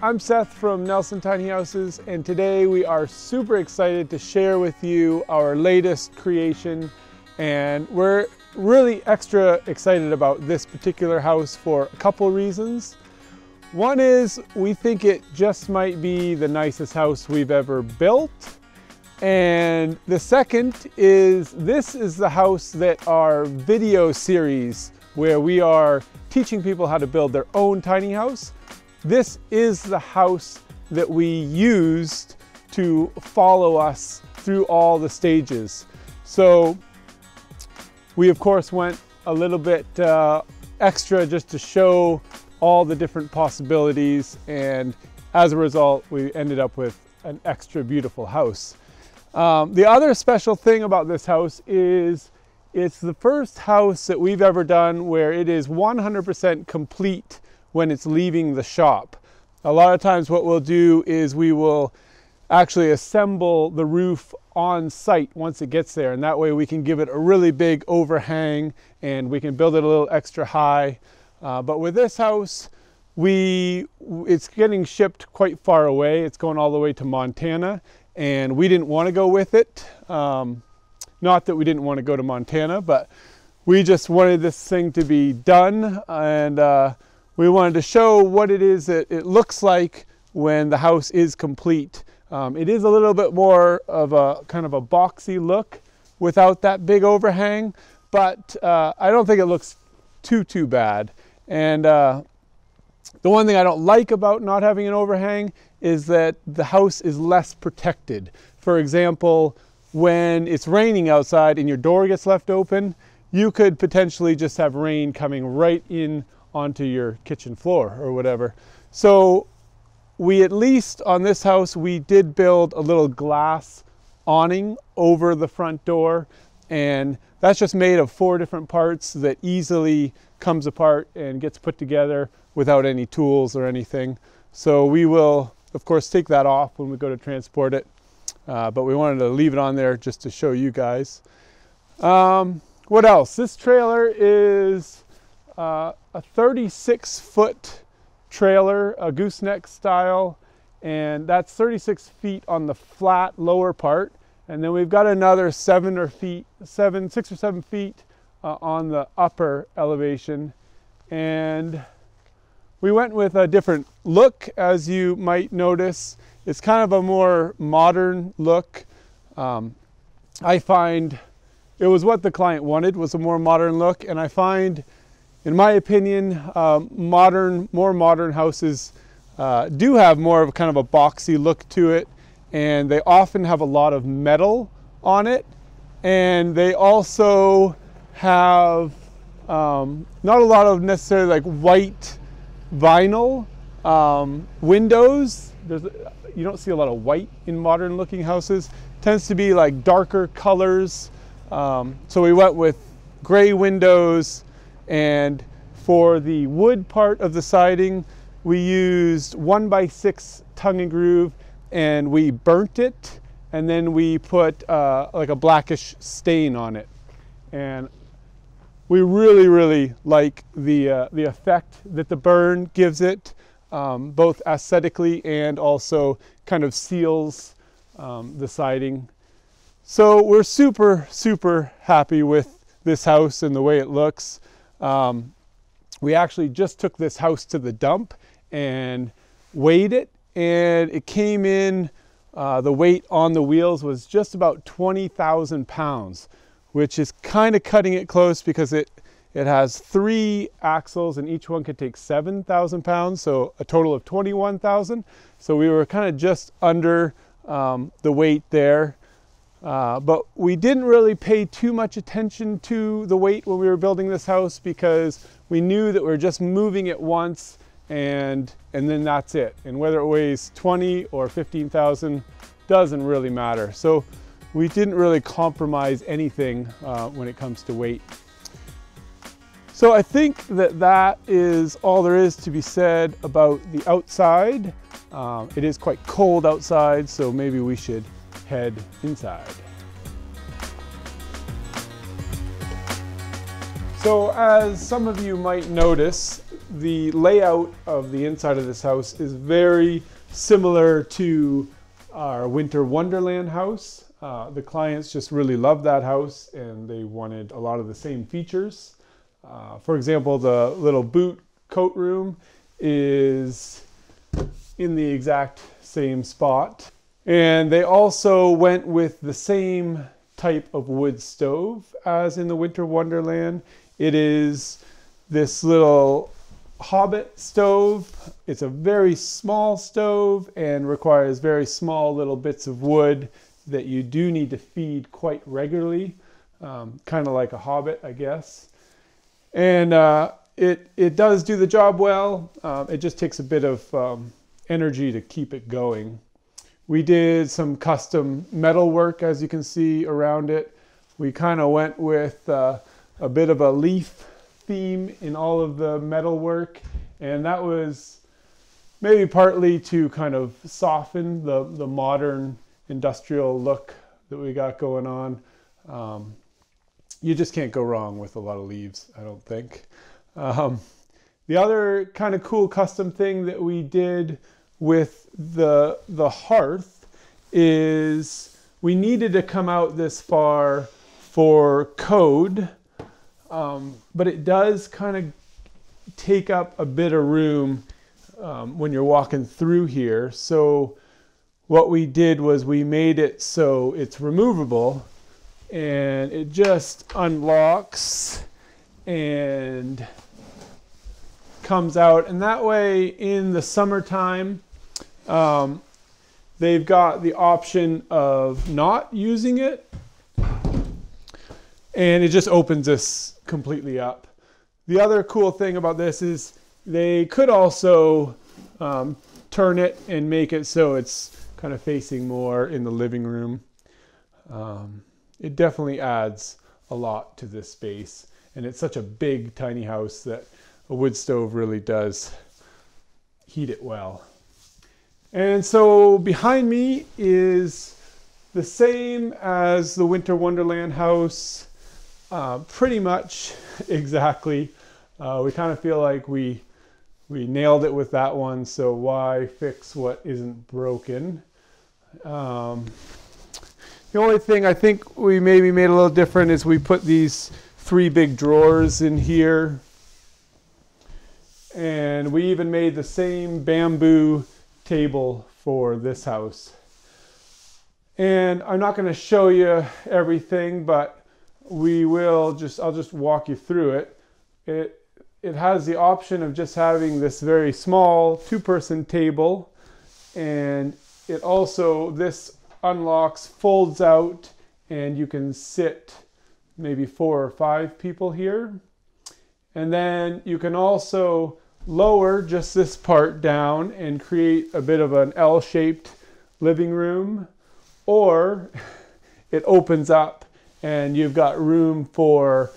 I'm Seth from Nelson Tiny Houses, and today we are super excited to share with you our latest creation, and we're really extra excited about this particular house for a couple reasons. One is we think it just might be the nicest house we've ever built, and the second is this is the house that our video series where we are teaching people how to build their own tiny house. This is the house that we used to follow us through all the stages. So we of course went a little bit extra just to show all the different possibilities, and as a result we ended up with an extra beautiful house. The other special thing about this house is it's the first house that we've ever done where it is 100% complete when it's leaving the shop. A lot of times what we'll do is we will actually assemble the roof on site once it gets there, and that way we can give it a really big overhang and we can build it a little extra high. But with this house, it's getting shipped quite far away. It's going all the way to Montana, and we didn't want to go with it. Not that we didn't want to go to Montana, but we just wanted this thing to be done, and we wanted to show what it is that it looks like when the house is complete. It is a little bit more of a kind of a boxy look without that big overhang, but I don't think it looks too bad. And the one thing I don't like about not having an overhang is that the house is less protected. For example, when it's raining outside and your door gets left open, you could potentially just have rain coming right in onto your kitchen floor or whatever. So we, at least on this house, we did build a little glass awning over the front door, and that's just made of 4 different parts that easily comes apart and gets put together without any tools or anything. So we will of course take that off when we go to transport it, but we wanted to leave it on there just to show you guys. What else? This trailer is a 36-foot trailer, a gooseneck style, and that's 36 feet on the flat lower part, and then we've got another 6 or 7 feet on the upper elevation. And we went with a different look, as you might notice. It's kind of a more modern look. I find it was what the client wanted, was a more modern look, and I find, in my opinion, more modern houses do have more of a kind of a boxy look to it, and they often have a lot of metal on it, and they also have not a lot of necessarily like white vinyl windows. You don't see a lot of white in modern looking houses. It tends to be like darker colors. So we went with gray windows, and for the wood part of the siding, we used 1x6 tongue and groove, and we burnt it, and then we put like a blackish stain on it. And we really like the effect that the burn gives it, both aesthetically and also kind of seals the siding. So we're super happy with this house and the way it looks. We actually just took this house to the dump and weighed it, and it came in, the weight on the wheels was just about 20,000 pounds, which is kind of cutting it close because it has 3 axles and each one could take 7,000 pounds, so a total of 21,000. So we were kind of just under the weight there. But we didn't really pay too much attention to the weight when we were building this house because we knew that we were just moving it once and then that's it. And whether it weighs 20 or 15,000 doesn't really matter. So we didn't really compromise anything when it comes to weight. So I think that is all there is to be said about the outside. It is quite cold outside, so maybe we should head inside. So as some of you might notice, the layout of the inside of this house is very similar to our Winter Wonderland house. The clients just really loved that house and they wanted a lot of the same features. For example, the little boot coat room is in the exact same spot. And they also went with the same type of wood stove as in the Winter Wonderland. It is this little Hobbit stove. It's a very small stove and requires very small little bits of wood that you do need to feed quite regularly, kind of like a Hobbit, I guess. And it does do the job well. It just takes a bit of energy to keep it going. We did some custom metal work, as you can see around it. We kind of went with a bit of a leaf theme in all of the metal work, and that was maybe partly to kind of soften the modern industrial look that we got going on. You just can't go wrong with a lot of leaves, I don't think. The other kind of cool custom thing that we did with the hearth is we needed to come out this far for code, but it does kind of take up a bit of room when you're walking through here. So what we did was we made it so it's removable and it just unlocks and comes out, and that way in the summertime they've got the option of not using it and it just opens this completely up. The other cool thing about this is they could also turn it and make it so it's kind of facing more in the living room. It definitely adds a lot to this space, and it's such a big tiny house that a wood stove really does heat it well. And so behind me is the same as the Winter Wonderland house, pretty much exactly. We kind of feel like we nailed it with that one, so why fix what isn't broken? The only thing I think we maybe made a little different is we put these 3 big drawers in here. And we even made the same bamboo table for this house. And I'm not going to show you everything, but I'll just walk you through it. It has the option of just having this very small 2-person table, and it also, this unlocks, folds out, and you can sit maybe 4 or 5 people here. And then you can also lower just this part down and create a bit of an L-shaped living room, or it opens up and you've got room for,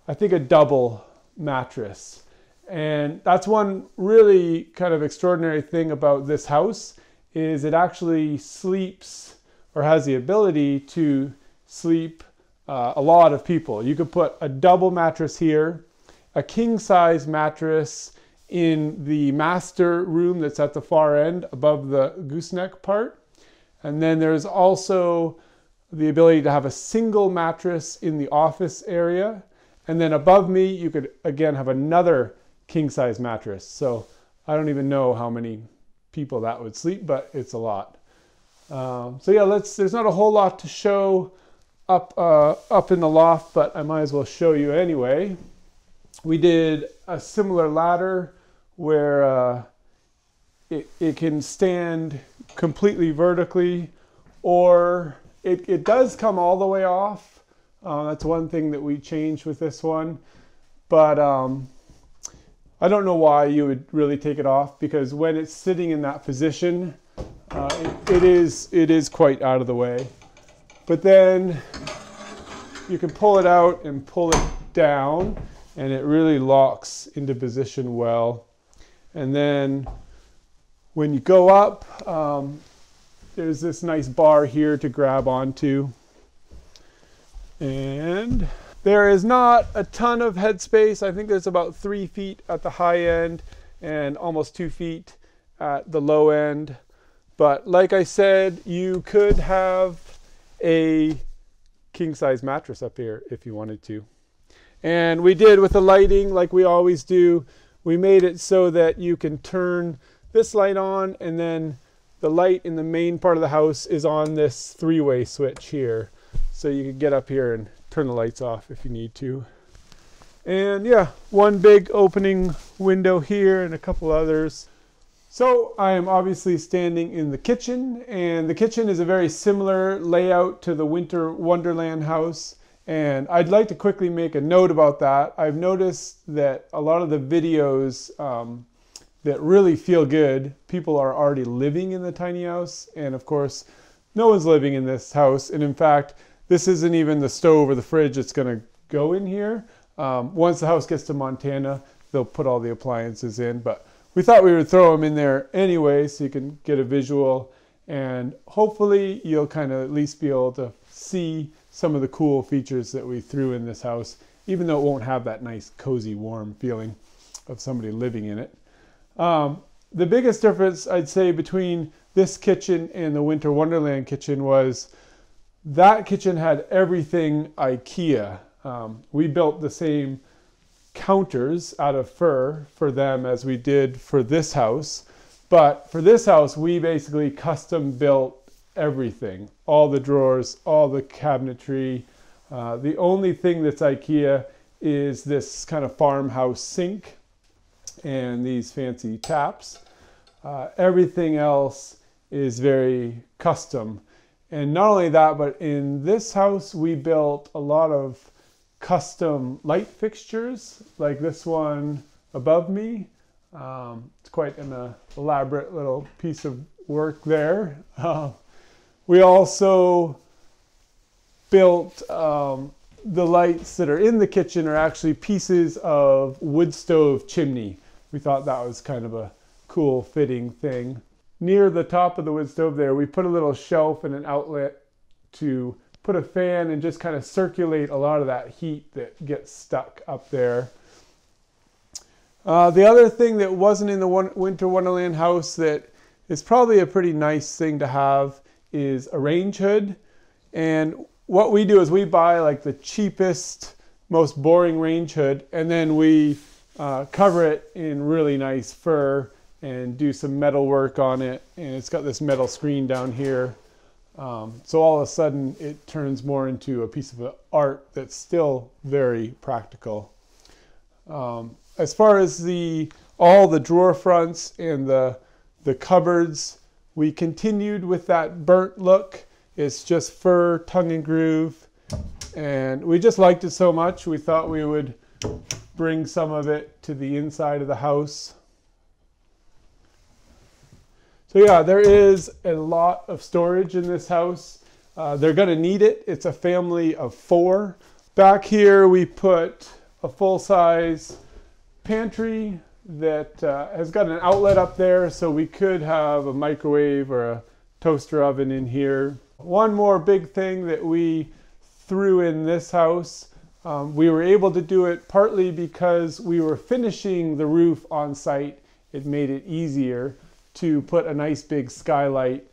I think, a double mattress. And that's one really kind of extraordinary thing about this house, is it actually sleeps, or has the ability to sleep a lot of people. You could put a double mattress here, a king-size mattress in the master room that's at the far end above the gooseneck part. And then there's also the ability to have a single mattress in the office area. And then above me, you could again have another king-size mattress. So I don't even know how many people that would sleep, but it's a lot. So yeah, there's not a whole lot to show up in the loft, but I might as well show you anyway. We did a similar ladder where it can stand completely vertically, or it does come all the way off. That's one thing that we changed with this one. But I don't know why you would really take it off, because when it's sitting in that position, it is quite out of the way. But then you can pull it out and pull it down, and it really locks into position well. And then when you go up, there's this nice bar here to grab onto. And There is not a ton of headspace. I think there's about 3 feet at the high end and almost 2 feet at the low end. But like I said, you could have a king size mattress up here if you wanted to. And we did with the lighting, like we always do, we made it so that you can turn this light on, and then the light in the main part of the house is on this 3-way switch here. So you can get up here and turn the lights off if you need to. And yeah, one big opening window here and a couple others. So I am obviously standing in the kitchen, and the kitchen is a very similar layout to the Winter Wonderland house. And I'd like to quickly make a note about that. I've noticed that a lot of the videos that really feel good, people are already living in the tiny house. And of course, no one's living in this house. And in fact, this isn't even the stove or the fridge that's gonna go in here. Once the house gets to Montana, they'll put all the appliances in. But we thought we would throw them in there anyway so you can get a visual, and hopefully you'll kind of at least be able to see some of the cool features that we threw in this house, even though it won't have that nice cozy warm feeling of somebody living in it. The biggest difference I'd say between this kitchen and the Winter Wonderland kitchen was that kitchen had everything IKEA. We built the same counters out of fir for them as we did for this house. But for this house, we basically custom built everything. All the drawers, all the cabinetry. The only thing that's IKEA is this kind of farmhouse sink and these fancy taps. Everything else is very custom. And not only that, but in this house, we built a lot of custom light fixtures, like this one above me. It's quite an elaborate little piece of work there. We also built the lights that are in the kitchen are actually pieces of wood stove chimney. We thought that was kind of a cool fitting thing. Near the top of the wood stove there, we put a little shelf and an outlet to put a fan and just kind of circulate a lot of that heat that gets stuck up there. The other thing that wasn't in the Winter Wonderland house that is probably a pretty nice thing to have is a range hood. And what we do is we buy like the cheapest, most boring range hood, and then we cover it in really nice fur and do some metal work on it. And it's got this metal screen down here. So all of a sudden it turns more into a piece of art that's still very practical. As far as all the drawer fronts and the cupboards, we continued with that burnt look. It's just fur, tongue and groove. And we just liked it so much, we thought we would bring some of it to the inside of the house. So yeah, there is a lot of storage in this house. They're gonna need it. It's a family of 4. Back here we put a full-size pantry that has got an outlet up there, so we could have a microwave or a toaster oven in here. One more big thing that we threw in this house, we were able to do it partly because we were finishing the roof on site. It made it easier to put a nice big skylight.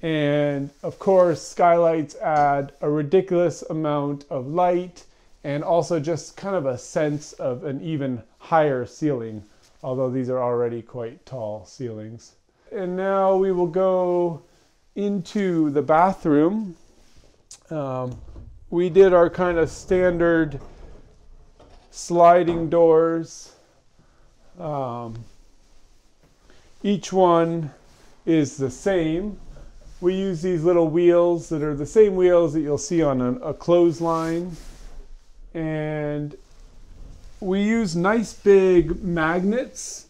And of course, skylights add a ridiculous amount of light and also just kind of a sense of an even higher ceiling, although these are already quite tall ceilings. And now we will go into the bathroom. We did our kind of standard sliding doors. Each one is the same. We use these little wheels that are the same wheels that you'll see on a clothesline. And we use nice big magnets.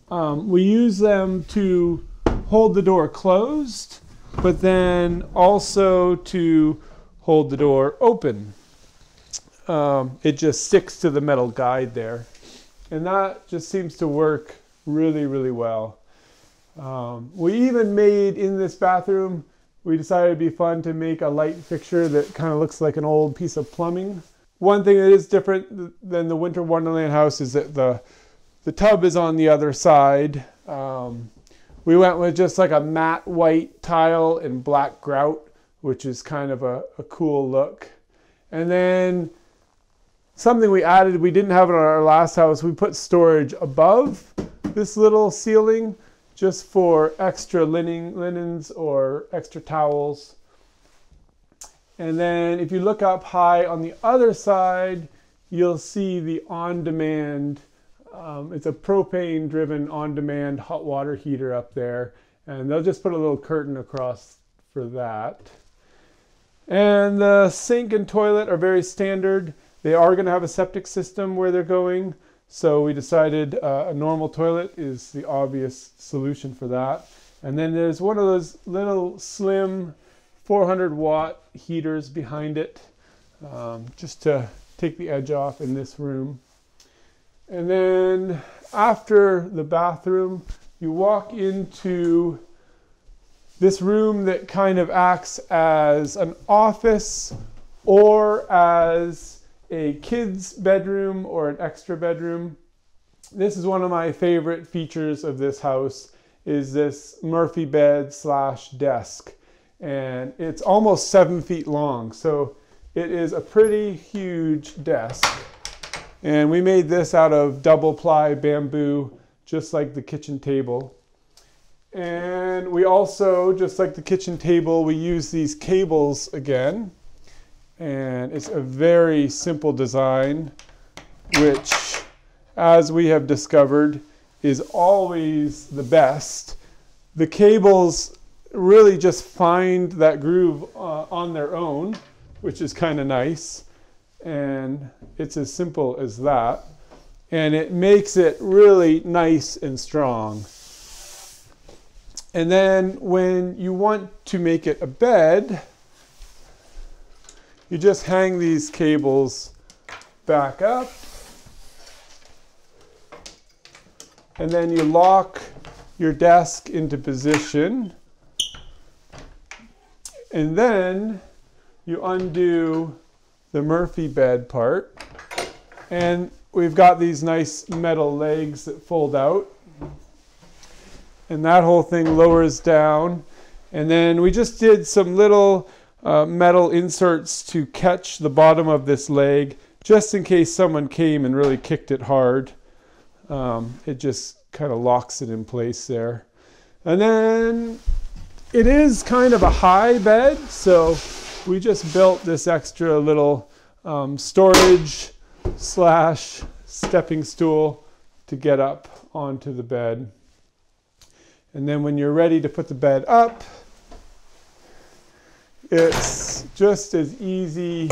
We use them to hold the door closed, but then also to hold the door open. It just sticks to the metal guide there. And that just seems to work really, really well. We even made in this bathroom, we decided it'd be fun to make a light fixture that kind of looks like an old piece of plumbing. One thing that is different than the Winter Wonderland house is that the tub is on the other side. We went with just like a matte white tile and black grout, which is kind of a cool look. And then something we added, we didn't have it on our last house, we put storage above this little ceiling just for extra linens or extra towels. And then if you look up high on the other side, you'll see the on-demand, it's a propane driven on-demand hot water heater up there. And they'll just put a little curtain across for that. And the sink and toilet are very standard. They are going to have a septic system where they're going. So we decided a normal toilet is the obvious solution for that. And then there's one of those little slim 400 watt heaters behind it, just to take the edge off in this room. And then after the bathroom, you walk into this room that kind of acts as an office or as a kid's bedroom or an extra bedroom. This is one of my favorite features of this house, is this Murphy bed slash desk. And it's almost 7 feet long, so it is a pretty huge desk. And we made this out of double ply bamboo, just like the kitchen table. And we also, just like the kitchen table, we use these cables again. And it's a very simple design, which, as we have discovered, is always the best. The cables really just find that groove on their own, which is kind of nice. And it's as simple as that. And it makes it really nice and strong. And then when you want to make it a bed, you just hang these cables back up. And then you lock your desk into position. And then you undo the Murphy bed part. And we've got these nice metal legs that fold out. And that whole thing lowers down. And then we just did some little metal inserts to catch the bottom of this leg, just in case someone came and really kicked it hard. It just kind of locks it in place there. And then it is kind of a high bed, so we just built this extra little storage slash stepping stool to get up onto the bed. And then when you're ready to put the bed up, it's just as easy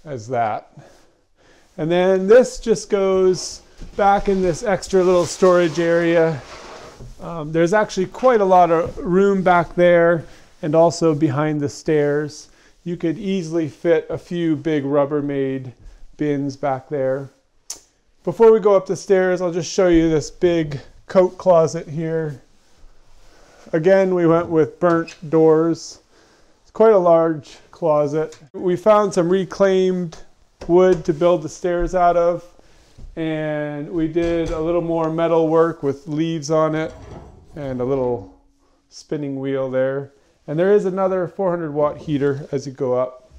as that. And then this just goes back in this extra little storage area. There's actually quite a lot of room back there and also behind the stairs. You could easily fit a few big Rubbermaid bins back there. Before we go up the stairs, I'll just show you this big coat closet here. Again, we went with burnt doors. It's quite a large closet. We found some reclaimed wood to build the stairs out of, and we did a little more metal work with leaves on it and a little spinning wheel there. And there is another 400 watt heater as you go up.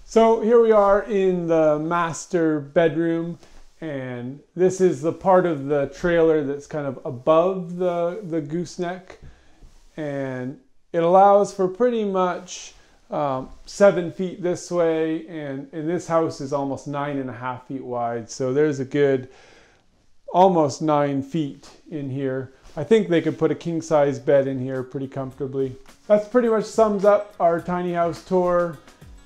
So here we are in the master bedroom. And this is the part of the trailer that's kind of above the gooseneck. And it allows for pretty much 7 feet this way. And this house is almost 9.5 feet wide. So there's a good almost 9 feet in here. I think they could put a king size bed in here pretty comfortably. That's pretty much sums up our tiny house tour.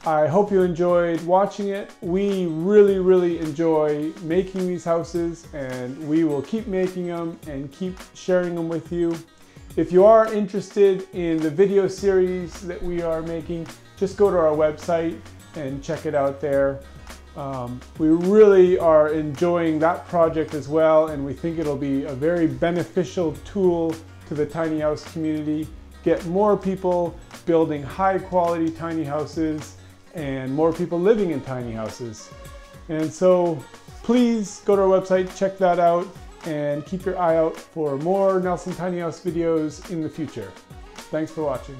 I hope you enjoyed watching it. We really enjoy making these houses, and we will keep making them and keep sharing them with you. If you are interested in the video series that we are making, just go to our website and check it out there. We really are enjoying that project as well, and we think it'll be a very beneficial tool to the tiny house community. Get more people building high quality tiny houses and more people living in tiny houses. And so please go to our website, check that out, and keep your eye out for more Nelson Tiny House videos in the future. Thanks for watching.